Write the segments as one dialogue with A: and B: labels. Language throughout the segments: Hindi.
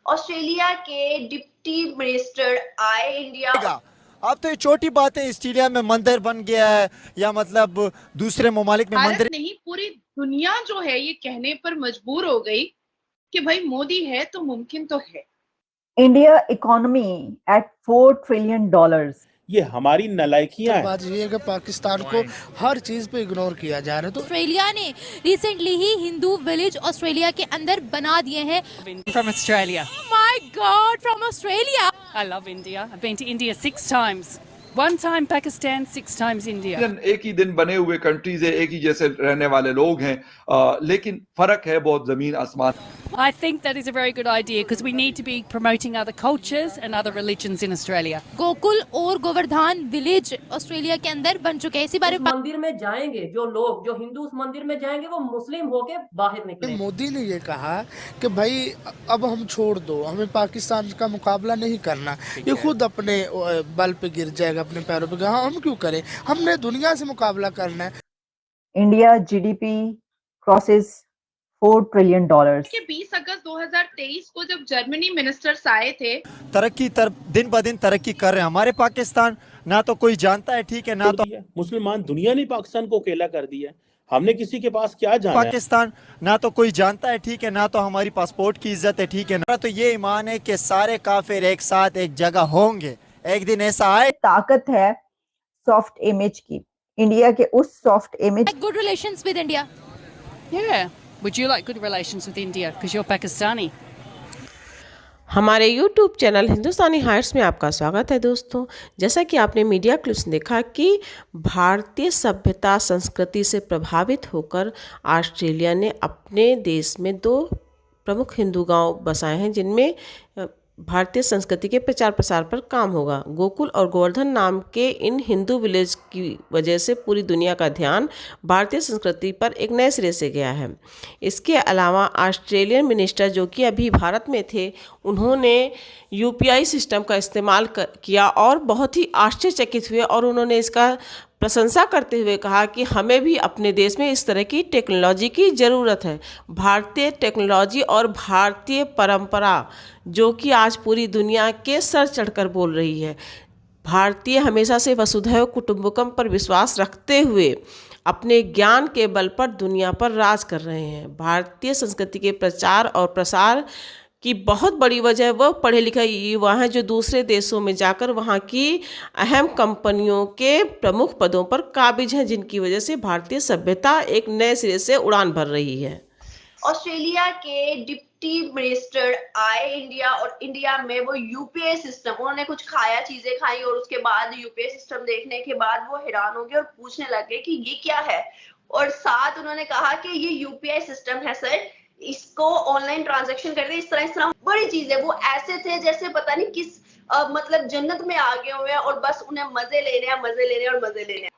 A: ऑस्ट्रेलिया के डिप्टी मिनिस्टर आए इंडिया।
B: अब तो ये छोटी बात है, ऑस्ट्रेलिया में मंदिर बन गया है या मतलब दूसरे ममालिक में
C: भारत
B: मंदिर
C: नहीं, पूरी दुनिया जो है ये कहने पर मजबूर हो गई कि भाई मोदी है तो मुमकिन तो है।
D: India economy eight $4 trillion.
E: ये हमारी नलायकियां
F: तो बात ये है कि पाकिस्तान को हर चीज पे इग्नोर किया जा रहा है। तो
G: ऑस्ट्रेलिया ने रिसेंटली ही हिंदू विलेज ऑस्ट्रेलिया के अंदर बना दिए हैं।
H: From Australia.
G: Oh my God, from Australia.
H: I love India. I've been to India 6 times. 1 time Pakistan, 6 times India.
I: एक ही दिन बने हुए कंट्रीज है, एक ही जैसे रहने वाले लोग हैं, लेकिन फर्क है बहुत जमीन आसमान।
H: I think that is a very good idea because we need to be promoting other cultures and other religions in Australia.
G: Gokul और गोवर्धन विलेज ऑस्ट्रेलिया के अंदर बन चुके हैं। इसी बारे में
J: मंदिर में जाएंगे जो लोग, जो हिंदू उस मंदिर में जाएंगे वो मुस्लिम होके बाहर निकले।
F: मोदी ने ये कहा कि भाई अब हम छोड़ दो, हमें पाकिस्तान का मुकाबला नहीं करना, ये खुद अपने बल पे गिर जाएगा, अपने पैरों पे। हाँ, हम क्यों करें, हमने दुनिया से मुकाबला करना है।
D: India GDP crosses $4 trillion.
C: 20 अगस्त 2023 को जब जर्मनी मिनिस्टर्स आए थे,
B: तरक्की दिन ब दिन तरक्की कर रहे हैं। हमारे पाकिस्तान ना तो कोई जानता है, ठीक है, ना तो
E: मुसलमान दुनिया ने पाकिस्तान को अकेला कर दिया। हमने किसी के पास क्या जाना है?
B: पाकिस्तान ना तो कोई जानता है, ठीक है, ना तो हमारी पासपोर्ट की इज्जत है, ठीक है, ना तो ये ईमान है कि सारे काफिर एक साथ एक जगह होंगे। एक दिन ऐसा आए।
D: ताकत है सॉफ्ट इमेज की, इंडिया के उस soft image.
G: Good relations with India.
H: Yeah. Would you like good relations with India because you're Pakistani?
K: हमारे YouTube चैनल हिंदुस्तानी हाइट्स में आपका स्वागत है दोस्तों। जैसा कि आपने मीडिया क्लिप्स देखा कि भारतीय सभ्यता संस्कृति से प्रभावित होकर ऑस्ट्रेलिया ने अपने देश में 2 प्रमुख हिंदू गांव बसाए हैं जिनमें भारतीय संस्कृति के प्रचार प्रसार पर काम होगा। गोकुल और गोवर्धन नाम के इन हिंदू विलेज की वजह से पूरी दुनिया का ध्यान भारतीय संस्कृति पर एक नए सिरे से गया है। इसके अलावा ऑस्ट्रेलियन मिनिस्टर जो कि अभी भारत में थे, उन्होंने यूपीआई सिस्टम का इस्तेमाल किया और बहुत ही आश्चर्यचकित हुए और उन्होंने इसका प्रशंसा करते हुए कहा कि हमें भी अपने देश में इस तरह की टेक्नोलॉजी की ज़रूरत है। भारतीय टेक्नोलॉजी और भारतीय परंपरा जो कि आज पूरी दुनिया के सर चढ़कर बोल रही है। भारतीय हमेशा से वसुधैव कुटुंबकम पर विश्वास रखते हुए अपने ज्ञान के बल पर दुनिया पर राज कर रहे हैं। भारतीय संस्कृति के प्रचार और प्रसार की बहुत बड़ी वजह वह पढ़े लिखे युवा हैं जो दूसरे देशों में जाकर वहाँ की अहम कंपनियों के प्रमुख पदों पर काबिज हैं, जिनकी वजह से भारतीय सभ्यता एक नए सिरे से उड़ान भर रही है।
A: ऑस्ट्रेलिया के डिप्टी मिनिस्टर आए इंडिया और इंडिया में वो यूपीआई सिस्टम, उन्होंने कुछ खाया, चीजें खाई और उसके बाद यूपीआई सिस्टम देखने के बाद वो हैरान हो गए और पूछने लगे कि ये क्या है। और साथ उन्होंने कहा कि ये यूपीआई सिस्टम है सर, इसको ऑनलाइन ट्रांजैक्शन करते इस तरह बड़ी चीज है। वो ऐसे थे जैसे पता नहीं किस मतलब जन्नत में आ गए हुए हैं और बस उन्हें मजे लेने हैं, मजे लेने और मजे लेने हैं।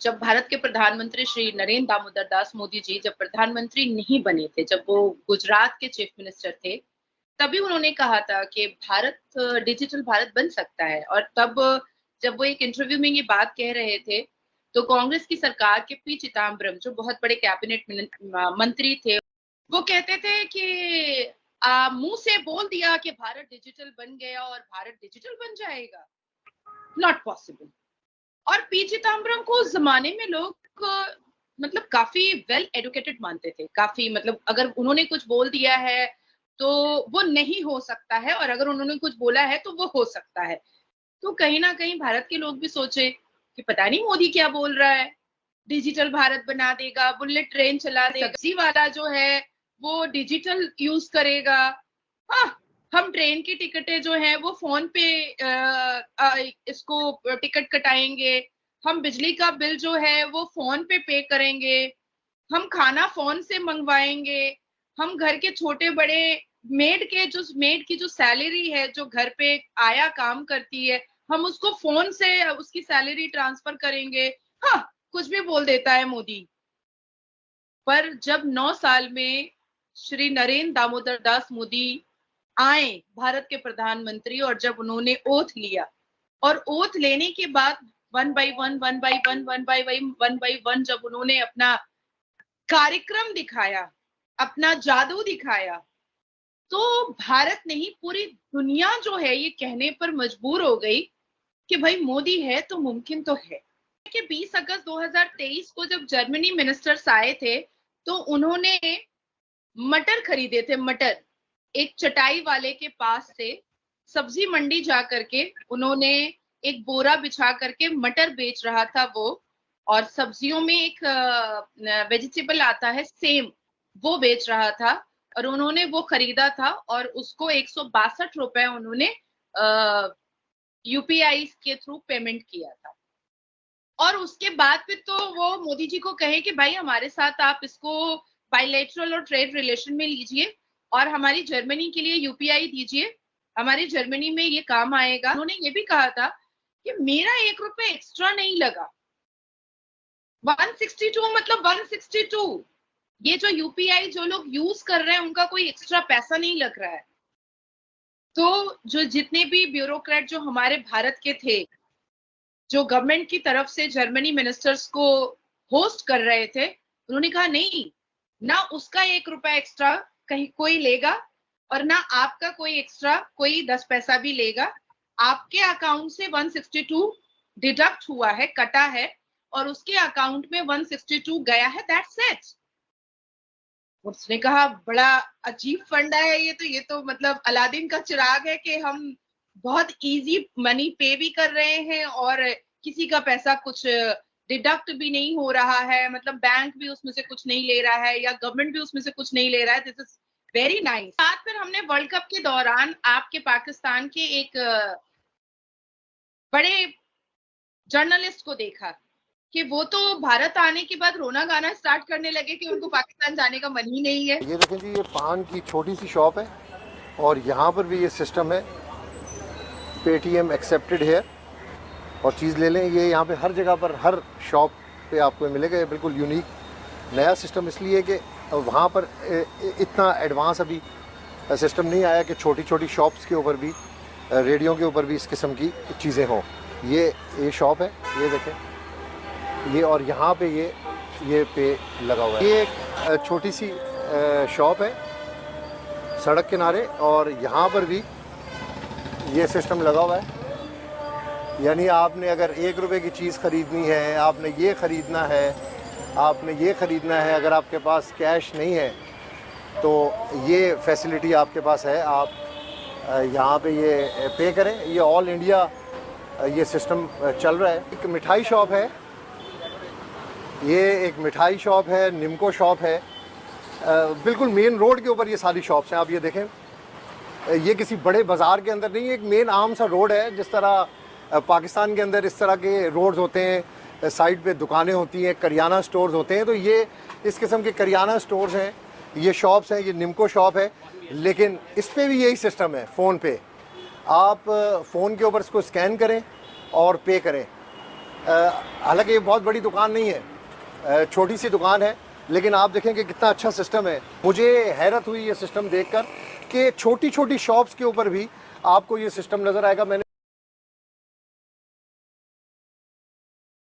C: जब भारत के प्रधानमंत्री श्री नरेंद्र दामोदर दास मोदी जी जब प्रधानमंत्री नहीं बने थे, जब वो गुजरात के चीफ मिनिस्टर थे, तभी उन्होंने कहा था कि भारत डिजिटल भारत बन सकता है। और तब जब वो एक इंटरव्यू में ये बात कह रहे थे तो कांग्रेस की सरकार के पी चिदम्बरम जो बहुत बड़े कैबिनेट मंत्री थे, वो कहते थे कि मुंह से बोल दिया कि भारत डिजिटल बन गया और भारत डिजिटल बन जाएगा, नॉट पॉसिबल। और पी चिदम्बरम को उस जमाने में लोग मतलब काफी वेल एडुकेटेड मानते थे, काफी मतलब अगर उन्होंने कुछ बोल दिया है तो वो नहीं हो सकता है और अगर उन्होंने कुछ बोला है तो वो हो सकता है। तो कहीं ना कहीं भारत के लोग भी सोचे कि पता नहीं मोदी क्या बोल रहा है, डिजिटल भारत बना देगा, बुलेट ट्रेन चला देगा, सब्जी वाला जो है वो डिजिटल यूज करेगा। हाँ, हम ट्रेन की टिकटें जो है वो फोन पे इसको टिकट कटाएंगे, हम बिजली का बिल जो है वो फोन पे करेंगे, हम खाना फोन से मंगवाएंगे, हम घर के छोटे बड़े मेड की जो सैलरी है जो घर पे आया काम करती है, हम उसको फोन से उसकी सैलरी ट्रांसफर करेंगे। हाँ, कुछ भी बोल देता है मोदी। पर जब 9 साल में श्री नरेंद्र दामोदर दास मोदी आए भारत के प्रधानमंत्री और जब उन्होंने ओथ लिया और ओथ लेने के बाद वन बाई वन जब उन्होंने अपना कार्यक्रम दिखाया, अपना जादू दिखाया, तो भारत नहीं, पूरी दुनिया जो है ये कहने पर मजबूर हो गई कि भाई मोदी है तो मुमकिन तो है। कि 20 अगस्त 2023 को जब जर्मनी मिनिस्टर्स आए थे तो उन्होंने मटर खरीदे थे। मटर एक चटाई वाले के पास से सब्जी मंडी जा करके उन्होंने एक बोरा बिछा करके मटर बेच रहा था वो, और सब्जियों में एक वेजिटेबल आता है सेम, वो बेच रहा था, और उन्होंने वो खरीदा था और उसको 162 रुपए उन्होंने यूपीआई के थ्रू पेमेंट किया था। और उसके बाद फिर तो वो मोदी जी को कहे कि भाई हमारे साथ आप इसको बायलैटरल और ट्रेड रिलेशन में लीजिए और हमारी जर्मनी के लिए यूपीआई दीजिए, हमारी जर्मनी में ये काम आएगा। उन्होंने ये भी कहा था कि मेरा 1 रुपए एक्स्ट्रा नहीं लगा। 162 मतलब 162, ये जो यूपीआई जो लोग यूज कर रहे हैं उनका कोई एक्स्ट्रा पैसा नहीं लग रहा है। तो जो जितने भी ब्यूरोक्रेट जो हमारे भारत के थे, जो गवर्नमेंट की तरफ से जर्मनी मिनिस्टर्स को होस्ट कर रहे थे, उन्होंने कहा नहीं, ना उसका 1 रुपया एक्स्ट्रा कहीं कोई लेगा और ना आपका कोई एक्स्ट्रा कोई 10 पैसा भी लेगा। आपके अकाउंट से 162 डिडक्ट हुआ है, कटा है, और उसके अकाउंट में 162 गया है, दैट्स इट। उसने कहा बड़ा अजीब फंडा है ये तो मतलब अलादीन का चिराग है कि हम बहुत इजी मनी पे भी कर रहे हैं और किसी का पैसा कुछ डिडक्ट भी नहीं हो रहा है, मतलब बैंक भी उसमें से कुछ नहीं ले रहा है या गवर्नमेंट भी उसमें से कुछ नहीं ले रहा है। This is very nice. साथ फिर हमने वर्ल्ड कप के दौरान आपके पाकिस्तान के एक बड़े जर्नलिस्ट को देखा कि वो तो भारत आने के बाद रोना गाना स्टार्ट करने लगे कि उनको पाकिस्तान जाने का मन ही नहीं है।
L: ये देखें जी, ये पान की छोटी सी शॉप है और यहाँ पर भी ये सिस्टम है, पेटीएम एक्सेप्टेड है और चीज़ ले लें। ये यहाँ पे हर जगह पर हर शॉप पे आपको मिलेगा। ये बिल्कुल यूनिक नया सिस्टम इसलिए कि वहाँ पर इतना एडवांस अभी सिस्टम नहीं आया कि छोटी छोटी शॉप्स के ऊपर भी, रेडियो के ऊपर भी इस किस्म की चीज़ें हों। ये शॉप है, ये देखें ये, और यहाँ पे ये पे लगा हुआ है। ये एक छोटी सी शॉप है सड़क किनारे और यहाँ पर भी ये सिस्टम लगा हुआ है। यानी आपने अगर 1 रुपए की चीज़ ख़रीदनी है, आपने ये ख़रीदना है, आपने ये ख़रीदना है, अगर आपके पास कैश नहीं है तो ये फैसिलिटी आपके पास है। आप यहाँ पे ये पे करें। ये ऑल इंडिया ये सिस्टम चल रहा है। एक मिठाई शॉप है, ये एक मिठाई शॉप है, निम्को शॉप है, बिल्कुल मेन रोड के ऊपर ये सारी शॉप्स हैं। आप ये देखें, ये किसी बड़े बाज़ार के अंदर नहीं है, एक मेन आम सा रोड है। जिस तरह पाकिस्तान के अंदर इस तरह के रोड्स होते हैं, साइड पे दुकानें होती हैं, करियाना स्टोर्स होते हैं, तो ये इस किस्म के करियाना स्टोर्स हैं, ये शॉप्स हैं। ये निम्को शॉप है, लेकिन इस पर भी यही सिस्टम है। फ़ोन पे आप फ़ोन के ऊपर इसको स्कैन करें और पे करें। हालांकि ये बहुत बड़ी दुकान नहीं है, छोटी सी दुकान है, लेकिन आप देखें कि कितना अच्छा सिस्टम है। मुझे हैरत हुई ये सिस्टम देखकर कि छोटी छोटी शॉप्स के ऊपर भी आपको ये सिस्टम नज़र आएगा। मैंने